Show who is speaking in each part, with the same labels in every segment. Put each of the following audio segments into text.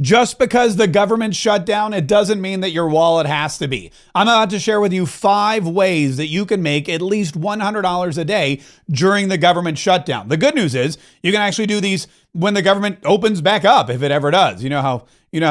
Speaker 1: Just because the government shut down, it doesn't mean that your wallet has to be. I'm about to share with you 5 ways that you can make at least $100 a day during the government shutdown. The good news is you can actually do these when the government opens back up, if it ever does. You know how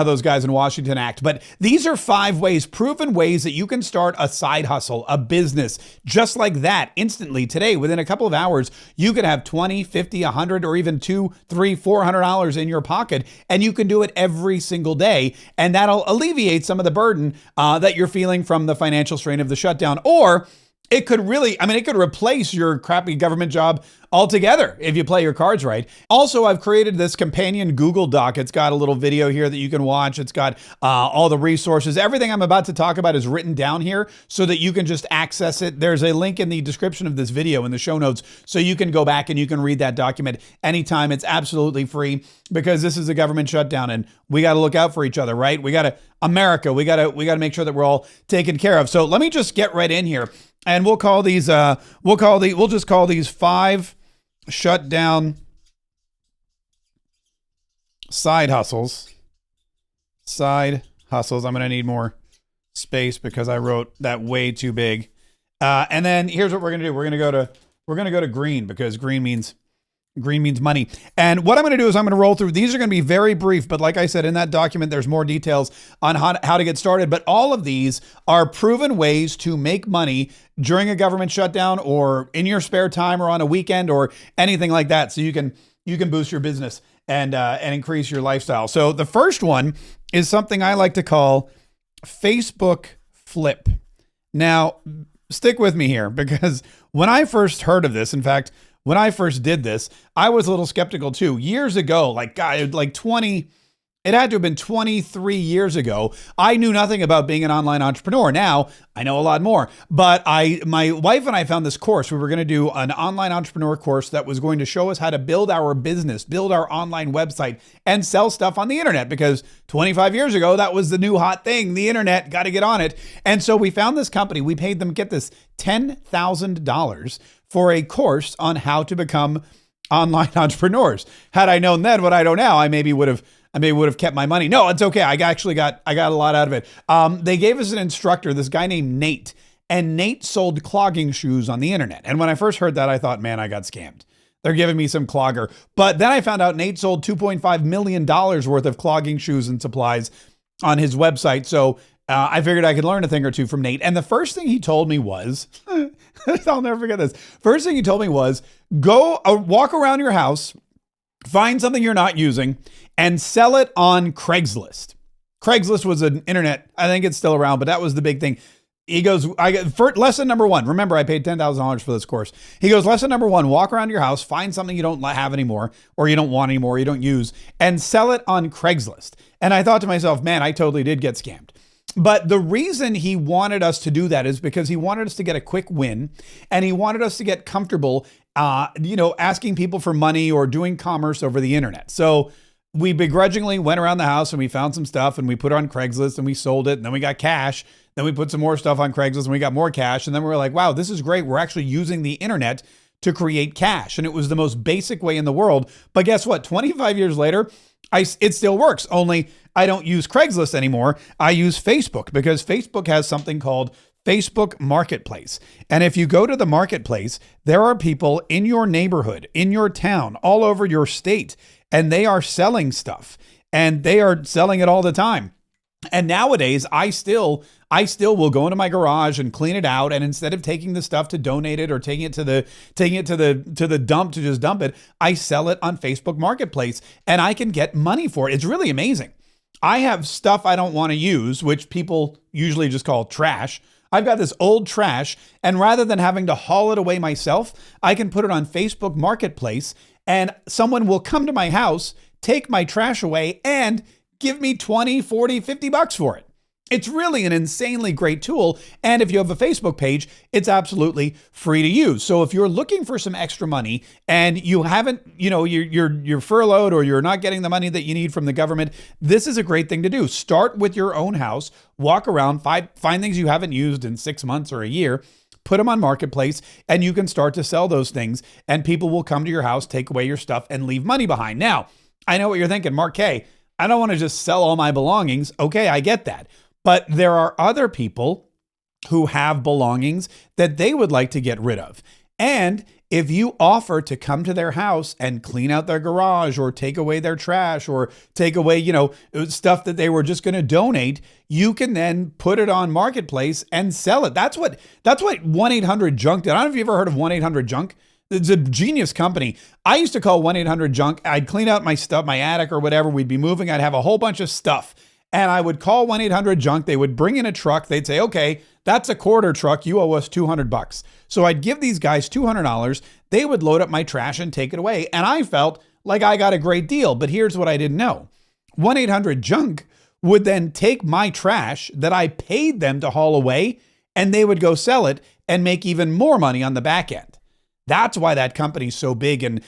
Speaker 1: those guys in Washington act. But these are 5 ways, proven ways that you can start a side hustle, a business, just like that instantly today. Within a couple of hours, you could have 20, 50, 100, or even 2, 3, $400 in your pocket, and you can do it every single day. And that'll alleviate some of the burden that you're feeling from the financial strain of the shutdown. Or it could it could replace your crappy government job altogether if you play your cards right. Also, I've created this companion Google Doc. It's got a little video here that you can watch. It's got all the resources. Everything I'm about to talk about is written down here so that you can just access it. There's a link in the description of this video in the show notes so you can go back and you can read that document anytime. It's absolutely free because this is a government shutdown and we got to look out for each other, right? We got to we got to make sure that we're all taken care of. So let me just get right in here. And we'll just call these 5 shutdown side hustles. Side hustles. I'm going to need more space because I wrote that way too big. And then here's what we're going to do. We're going to go to green because green means money. And what I'm going to do is I'm going to roll through. These are going to be very brief, but like I said, in that document, there's more details on how to get started. But all of these are proven ways to make money during a government shutdown or in your spare time or on a weekend or anything like that. So you can boost your business and increase your lifestyle. So the first one is something I like to call Facebook Flip. Now, stick with me here because when I first heard of this, in fact, when I first did this, I was a little skeptical too. Years ago, it had to have been 23 years ago. I knew nothing about being an online entrepreneur. Now I know a lot more, but my wife and I found this course. We were going to do an online entrepreneur course that was going to show us how to build our business, build our online website and sell stuff on the internet because 25 years ago, that was the new hot thing. The internet, got to get on it. And so we found this company. We paid them, get this, $10,000 for a course on how to become online entrepreneurs. Had I known then what I know now, I maybe would have kept my money. No, it's okay. I got a lot out of it. They gave us an instructor, this guy named Nate, and Nate sold clogging shoes on the internet. And when I first heard that, I thought, man, I got scammed. They're giving me some clogger. But then I found out Nate sold $2.5 million worth of clogging shoes and supplies on his website. So I figured I could learn a thing or two from Nate. And the first thing he told me was, I'll never forget this. First thing he told me was, go walk around your house, find something you're not using, and sell it on Craigslist. Craigslist was an internet. I think it's still around, but that was the big thing. He goes, lesson number 1. Remember, I paid $10,000 for this course. He goes, lesson number 1, walk around your house, find something you don't have anymore, or you don't want anymore, you don't use, and sell it on Craigslist. And I thought to myself, man, I totally did get scammed. But the reason he wanted us to do that is because he wanted us to get a quick win and he wanted us to get comfortable, asking people for money or doing commerce over the internet. So we begrudgingly went around the house and we found some stuff and we put it on Craigslist and we sold it. And then we got cash. Then we put some more stuff on Craigslist and we got more cash. And then we were like, wow, this is great. We're actually using the internet to create cash. And it was the most basic way in the world. But guess what? 25 years later, it still works. Only I don't use Craigslist anymore. I use Facebook because Facebook has something called Facebook Marketplace. And if you go to the marketplace, there are people in your neighborhood, in your town, all over your state, and they are selling stuff and they are selling it all the time. And nowadays, I still will go into my garage and clean it out. And instead of taking the stuff to donate it or taking it to the dump to just dump it, I sell it on Facebook Marketplace and I can get money for it. It's really amazing. I have stuff I don't want to use, which people usually just call trash. I've got this old trash, and rather than having to haul it away myself, I can put it on Facebook Marketplace and someone will come to my house, take my trash away and give me 20, 40, 50 bucks for it. It's really an insanely great tool. And if you have a Facebook page, it's absolutely free to use. So if you're looking for some extra money and you haven't, you're furloughed or you're not getting the money that you need from the government, this is a great thing to do. Start with your own house, walk around, find things you haven't used in 6 months or a year, put them on Marketplace, and you can start to sell those things and people will come to your house, take away your stuff and leave money behind. Now, I know what you're thinking, Mark K., I don't want to just sell all my belongings. Okay, I get that. But there are other people who have belongings that they would like to get rid of. And if you offer to come to their house and clean out their garage or take away their trash or take away, stuff that they were just going to donate, you can then put it on Marketplace and sell it. That's what 1-800-JUNK did. I don't know if you've ever heard of 1-800-JUNK. It's a genius company. I used to call 1-800-JUNK. I'd clean out my stuff, my attic or whatever. We'd be moving. I'd have a whole bunch of stuff. And I would call 1-800-JUNK. They would bring in a truck. They'd say, okay, that's a quarter truck. You owe us $200. So I'd give these guys $200. They would load up my trash and take it away. And I felt like I got a great deal. But here's what I didn't know. 1-800-JUNK would then take my trash that I paid them to haul away, and they would go sell it and make even more money on the back end. That's why that company's so big and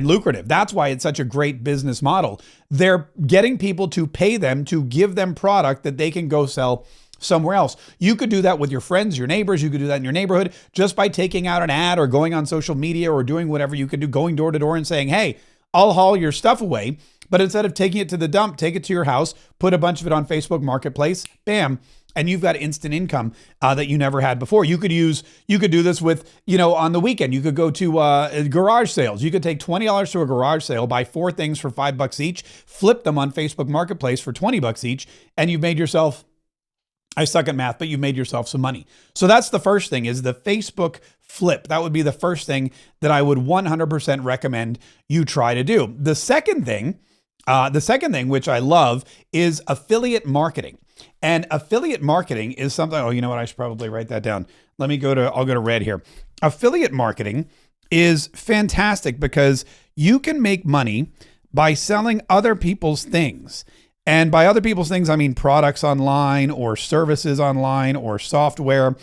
Speaker 1: lucrative. That's why it's such a great business model. They're getting people to pay them to give them product that they can go sell somewhere else. You could do that with your friends, your neighbors. You could do that in your neighborhood just by taking out an ad or going on social media or doing whatever you could do, going door to door and saying, hey, I'll haul your stuff away. But instead of taking it to the dump, take it to your house, put a bunch of it on Facebook Marketplace, bam, and you've got instant income that you never had before. You could do this with, on the weekend. You could go to garage sales. You could take $20 to a garage sale, buy 4 things for $5 each, flip them on Facebook Marketplace for $20 each, and you've made yourself, I suck at math, but you've made yourself some money. So that's the first thing, is the Facebook flip. That would be the first thing that I would 100% recommend you try to do. The second thing, which I love, is affiliate marketing. And affiliate marketing is something, oh, you know what? I should probably write that down. I'll go to red here. Affiliate marketing is fantastic because you can make money by selling other people's things. And by other people's things, I mean products online or services online or software.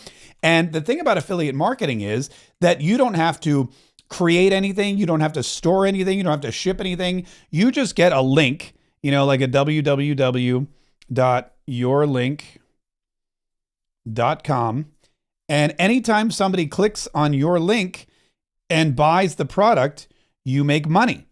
Speaker 1: And the thing about affiliate marketing is that you don't have to create anything. You don't have to store anything. You don't have to ship anything. You just get a link, like a www.yourlink.com. And anytime somebody clicks on your link and buys the product, you make money.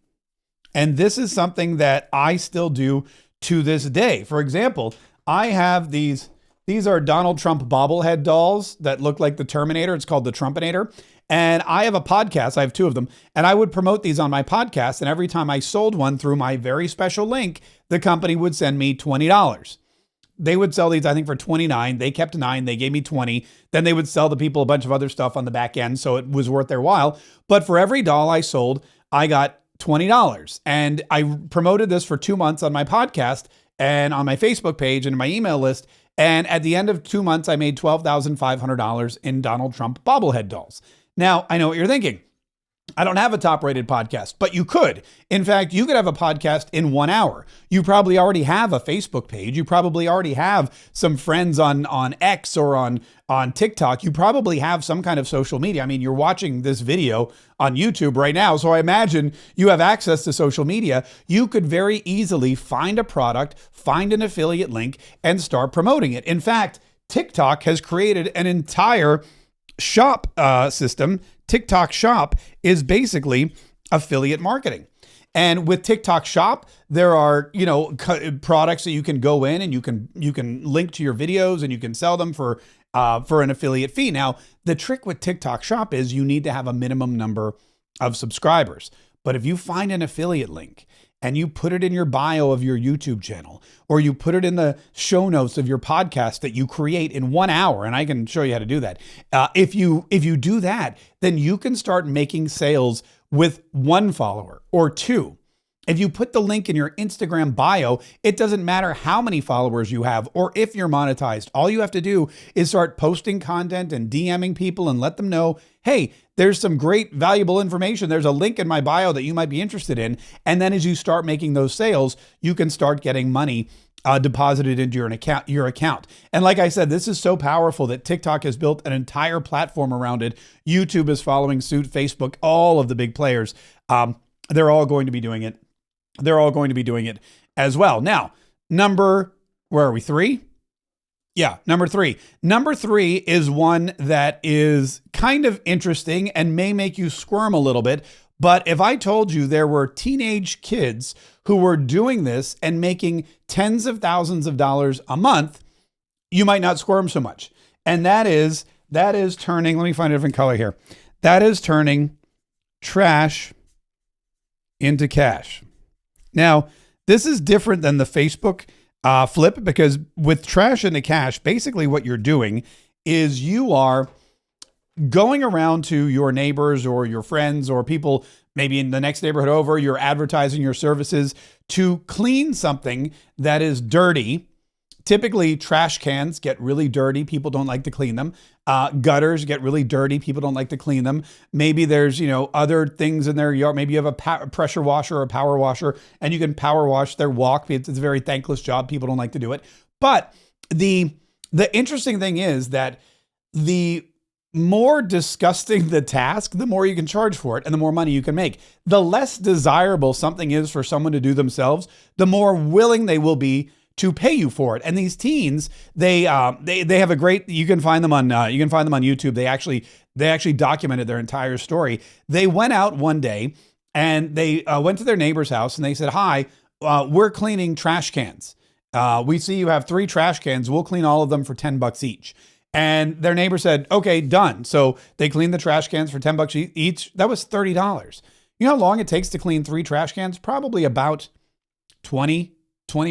Speaker 1: And this is something that I still do to this day. For example, I have these are Donald Trump bobblehead dolls that look like the Terminator. It's called the Trumpinator. And I have a podcast. I have 2 of them. And I would promote these on my podcast. And every time I sold one through my very special link, the company would send me $20. They would sell these, I think, for $29. They kept 9. They gave me 20. Then they would sell the people a bunch of other stuff on the back end. So it was worth their while. But for every doll I sold, I got $20. And I promoted this for 2 months on my podcast and on my Facebook page and my email list. And at the end of 2 months, I made $12,500 in Donald Trump bobblehead dolls. Now, I know what you're thinking. I don't have a top-rated podcast, but you could. In fact, you could have a podcast in 1 hour. You probably already have a Facebook page. You probably already have some friends on X or on TikTok. You probably have some kind of social media. I mean, you're watching this video on YouTube right now, so I imagine you have access to social media. You could very easily find a product, find an affiliate link, and start promoting it. In fact, TikTok has created an entire shop system. TikTok Shop is basically affiliate marketing. And with TikTok Shop, there are, products that you can go in and you can link to your videos and you can sell them for an affiliate fee. Now, the trick with TikTok Shop is you need to have a minimum number of subscribers. But if you find an affiliate link and you put it in your bio of your YouTube channel, or you put it in the show notes of your podcast that you create in 1 hour, and I can show you how to do that. If you do that, then you can start making sales with 1 follower or 2. If you put the link in your Instagram bio, it doesn't matter how many followers you have or if you're monetized. All you have to do is start posting content and DMing people and let them know, hey, there's some great valuable information. There's a link in my bio that you might be interested in. And then as you start making those sales, you can start getting money deposited into your account. And like I said, this is so powerful that TikTok has built an entire platform around it. YouTube is following suit, Facebook, all of the big players. They're all going to be doing it. They're all going to be doing it as well. Now, where are we? 3? Yeah, number 3. Number 3 is one that is kind of interesting and may make you squirm a little bit, But if I told you there were teenage kids who were doing this and making tens of thousands of dollars a month, you might not squirm so much. And that is turning, let me find a different color here. That is turning trash into cash. Now, this is different than the Facebook flip, because with trash into cash, basically what you're doing is you are going around to your neighbors or your friends or people maybe in the next neighborhood over, you're advertising your services to clean something that is dirty. Typically, trash cans get really dirty. People don't like to clean them. Gutters get really dirty. People don't like to clean them. Maybe there's, other things in their yard. Maybe you have a pressure washer or a power washer, and you can power wash their walk. It's a very thankless job. People don't like to do it. But the interesting thing is that the more disgusting the task, the more you can charge for it and the more money you can make. The less desirable something is for someone to do themselves, the more willing they will be to pay you for it. And these teens, they have a great, you can find them on YouTube. They actually documented their entire story. They went out one day and they went to their neighbor's house and they said, "Hi, we're cleaning trash cans. We see you have 3 trash cans. We'll clean all of them for $10 each." And their neighbor said, "Okay, done." So they cleaned the trash cans for $10 each. That was $30. You know how long it takes to clean 3 trash cans? Probably about 20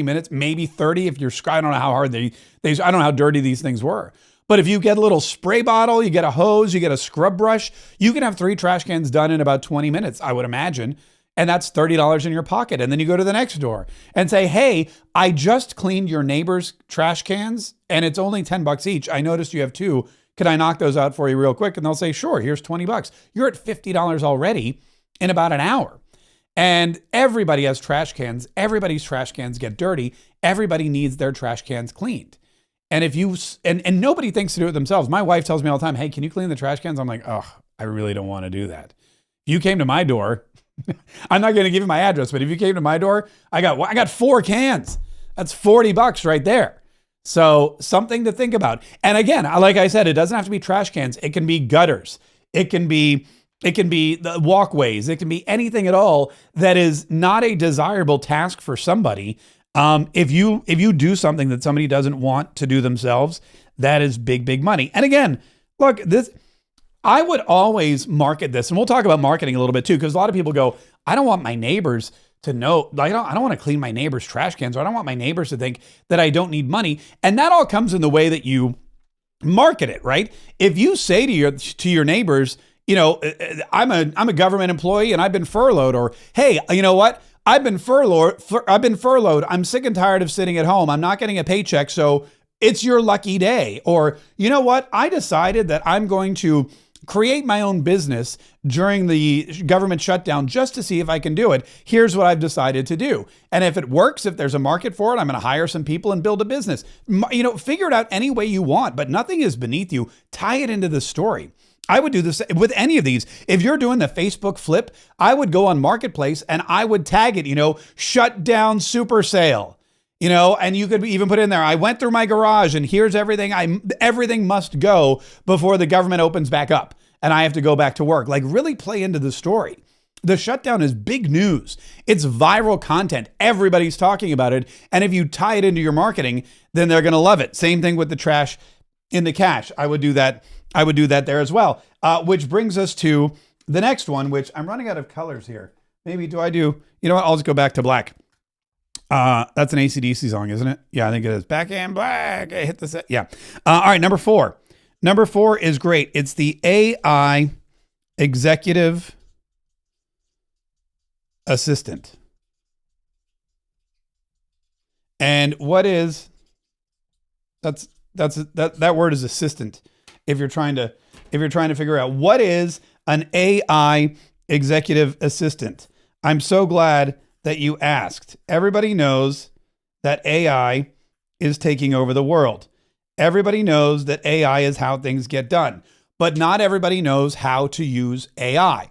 Speaker 1: minutes, maybe 30 if you're, I don't know how hard I don't know how dirty these things were. But if you get a little spray bottle, you get a hose, you get a scrub brush, you can have 3 trash cans done in about 20 minutes, I would imagine. And that's $30 in your pocket. And then you go to the next door and say, "Hey, I just cleaned your neighbor's trash cans and it's only $10 each. I noticed you have 2. Can I knock those out for you real quick?" And they'll say, "Sure, here's $20. You're at $50 already in about an hour. And everybody has trash cans. Everybody's trash cans get dirty. Everybody needs their trash cans cleaned. And if you, and nobody thinks to do it themselves. My wife tells me all the time, "Hey, can you clean the trash cans?" I'm like, "Oh, I really don't want to do that." If you came to my door, I'm not going to give you my address, but if you came to my door, I got 4 cans. That's $40 right there. So something to think about. And again, like I said, it doesn't have to be trash cans. It can be gutters. It can be the walkways. It can be anything at all that is not a desirable task for somebody. If you do something that somebody doesn't want to do themselves, that is big money. And again, look, I would always market this, and we'll talk about marketing a little bit too, because a lot of people go, "I don't want my neighbors to know, I don't want to clean my neighbor's trash cans, or I don't want my neighbors to think that I don't need money." And that all comes in the way that you market it, right? If you say to your neighbors, "I'm a government employee and I've been furloughed," or, "Hey, you know what? I've been furloughed. I'm sick and tired of sitting at home. I'm not getting a paycheck, so it's your lucky day." Or, "You know what? I decided that I'm going to create my own business during the government shutdown just to see if I can do it. Here's what I've decided to do. And if it works, if there's a market for it, I'm going to hire some people and build a business." Figure it out any way you want, but nothing is beneath you. Tie it into the story. I would do this with any of these. If you're doing the Facebook flip, I would go on Marketplace and I would tag it, "Shutdown super sale." And you could even put in there, "I went through my garage and here's everything. Everything must go before the government opens back up and I have to go back to work." Like, really play into the story. The shutdown is big news. It's viral content. Everybody's talking about it. And if you tie it into your marketing, then they're going to love it. Same thing with the trash in the cash. I would do that there as well. Which brings us to the next one, which I'm running out of colors here. Maybe you know what? I'll just go back to black. That's an AC/DC song, isn't it? Yeah, I think it is. Back in black. I hit the set. Yeah. All right. Number 4. Number 4 is great. It's the AI executive assistant. And what is that word is assistant. If you're trying to figure out what is an AI executive assistant, I'm so glad that you asked. Everybody knows that AI is taking over the world. Everybody knows that AI is how things get done, but not everybody knows how to use AI.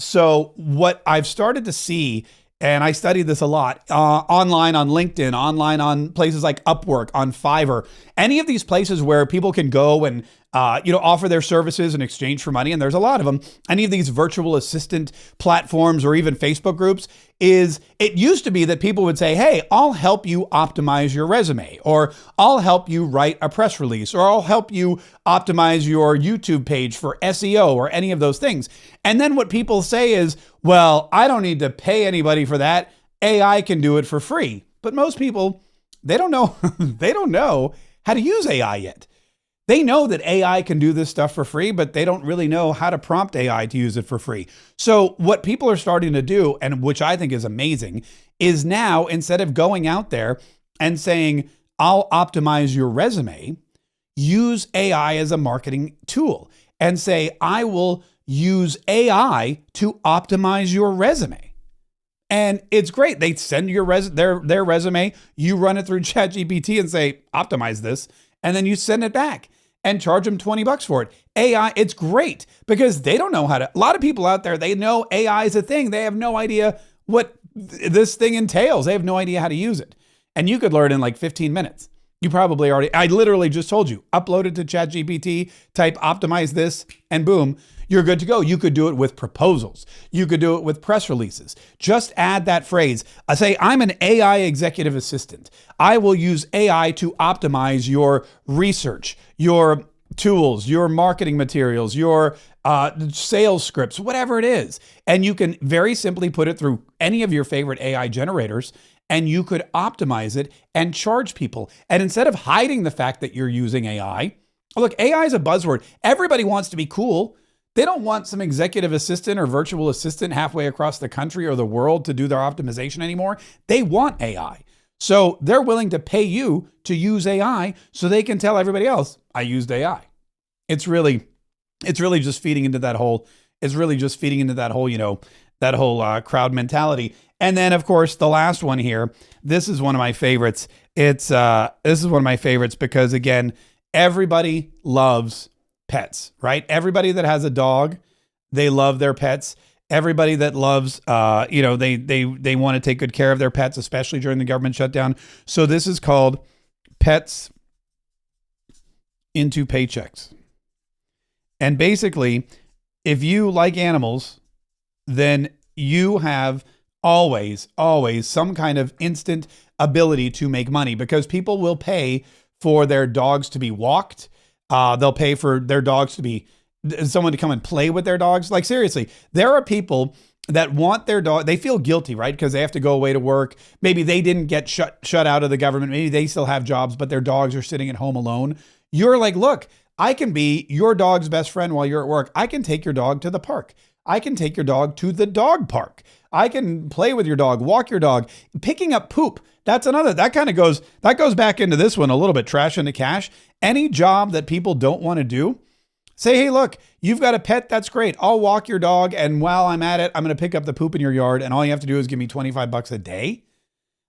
Speaker 1: So what I've started to see, and I studied this a lot, online on LinkedIn, online on places like Upwork, on Fiverr, any of these places where people can go and offer their services in exchange for money. And there's a lot of them. Any of these virtual assistant platforms or even Facebook groups it used to be that people would say, hey, I'll help you optimize your resume, or I'll help you write a press release, or I'll help you optimize your YouTube page for SEO or any of those things. And then what people say is, well, I don't need to pay anybody for that. AI can do it for free. But most people, they don't know, they don't know how to use AI yet. They know that AI can do this stuff for free, but they don't really know how to prompt AI to use it for free. So what people are starting to do, and which I think is amazing, is now instead of going out there and saying, I'll optimize your resume, use AI as a marketing tool and say, I will use AI to optimize your resume. And it's great. They send your their resume, you run it through ChatGPT and say, optimize this, and then you send it back and charge them $20 for it. AI, it's great because they don't know how to. A lot of people out there, they know AI is a thing. They have no idea what this thing entails. They have no idea how to use it. And you could learn in like 15 minutes. You probably already, I literally just told you, upload it to ChatGPT, type optimize this, and boom, you're good to go. You could do it with proposals. You could do it with press releases. Just add that phrase. I say, I'm an AI executive assistant. I will use AI to optimize your research, your tools, your marketing materials, your sales scripts, whatever it is. And you can very simply put it through any of your favorite AI generators, and you could optimize it and charge people. And instead of hiding the fact that you're using AI, look, AI is a buzzword. Everybody wants to be cool. They don't want some executive assistant or virtual assistant halfway across the country or the world to do their optimization anymore. They want AI. So they're willing to pay you to use AI so they can tell everybody else, I used AI. It's really just feeding into that whole, that whole crowd mentality. And then of course, the last one here, this is one of my favorites. This is one of my favorites because again, everybody loves pets, right? Everybody that has a dog, they love their pets. Everybody that loves, they want to take good care of their pets, especially during the government shutdown. So this is called Pets into Paychecks. And basically, if you like animals, then you have always some kind of instant ability to make money because people will pay for their dogs to be walked. They'll pay for their dogs to be someone to come and play with their dogs. Like seriously, there are people that want their dog. They feel guilty, right? Because they have to go away to work. Maybe they didn't get shut out of the government. Maybe they still have jobs, but their dogs are sitting at home alone. You're like, look, I can be your dog's best friend while you're at work. I can take your dog to the park. I can take your dog to the dog park. I can play with your dog, walk your dog, picking up poop. That's another, that goes back into this one a little bit, trash into cash. Any job that people don't want to do, say, hey, look, you've got a pet. That's great. I'll walk your dog. And while I'm at it, I'm going to pick up the poop in your yard. And all you have to do is give me $25 a day.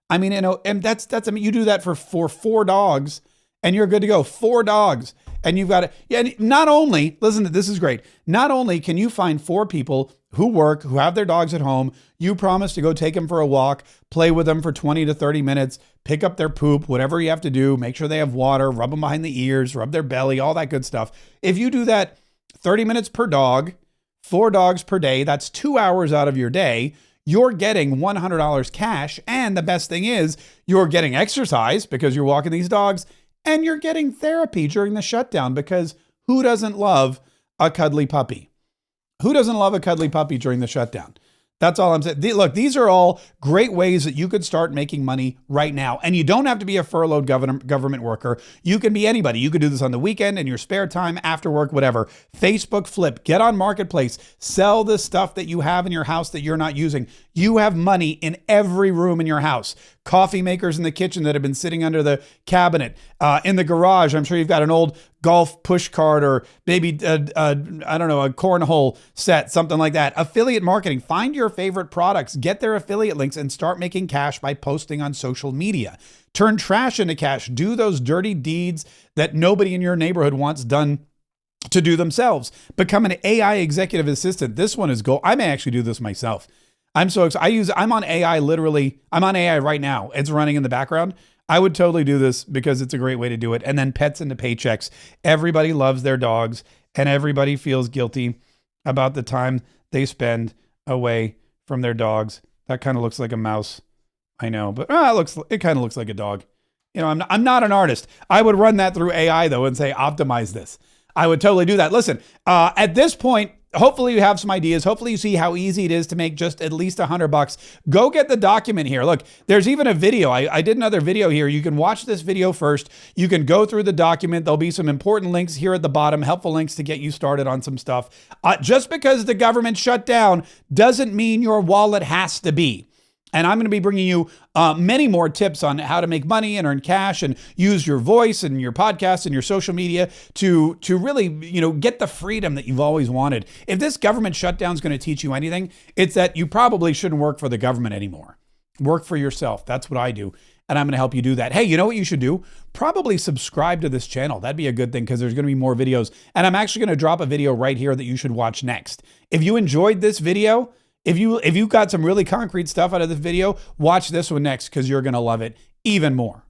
Speaker 1: I mean, and that's, you do that for 4 dogs and you're good to go. 4 dogs. And you've got it. Yeah. And not only, listen, this is great. Not only can you find 4 people who work, who have their dogs at home, you promise to go take them for a walk, play with them for 20 to 30 minutes, pick up their poop, whatever you have to do, make sure they have water, rub them behind the ears, rub their belly, all that good stuff. If you do that 30 minutes per dog, 4 dogs per day, that's 2 hours out of your day. You're getting $100 cash. And the best thing is you're getting exercise because you're walking these dogs. And you're getting therapy during the shutdown because who doesn't love a cuddly puppy? Who doesn't love a cuddly puppy during the shutdown? That's all I'm saying. Look, these are all great ways that you could start making money right now. And you don't have to be a furloughed government worker. You can be anybody. You could do this on the weekend, in your spare time, after work, whatever. Facebook Flip, get on Marketplace, sell the stuff that you have in your house that you're not using. You have money in every room in your house. Coffee makers in the kitchen that have been sitting under the cabinet. In the garage, I'm sure you've got an old golf push cart or maybe, a cornhole set, something like that. Affiliate marketing. Find your favorite products, get their affiliate links, and start making cash by posting on social media. Turn trash into cash. Do those dirty deeds that nobody in your neighborhood wants done to do themselves. Become an AI executive assistant. This one is gold. I may actually do this myself. I'm so excited. I'm on AI literally. I'm on AI right now. It's running in the background. I would totally do this because it's a great way to do it. And then pets into paychecks. Everybody loves their dogs and everybody feels guilty about the time they spend away from their dogs. That kind of looks like a mouse. I know, but it kind of looks like a dog. You know, I'm not an artist. I would run that through AI though and say, optimize this. I would totally do that. Listen, at this point, hopefully you have some ideas. Hopefully you see how easy it is to make just at least $100. Go get the document here. Look, there's even a video. I did another video here. You can watch this video first. You can go through the document. There'll be some important links here at the bottom, helpful links to get you started on some stuff. Just because the government shut down doesn't mean your wallet has to be. And I'm going to be bringing you many more tips on how to make money and earn cash and use your voice and your podcast and your social media to really, get the freedom that you've always wanted. If this government shutdown is going to teach you anything, it's that you probably shouldn't work for the government anymore. Work for yourself. That's what I do. And I'm going to help you do that. Hey, you know what you should do? Probably subscribe to this channel. That'd be a good thing because there's going to be more videos. And I'm actually going to drop a video right here that you should watch next. If you enjoyed this video, if you got some really concrete stuff out of this video, watch this one next because you're going to love it even more.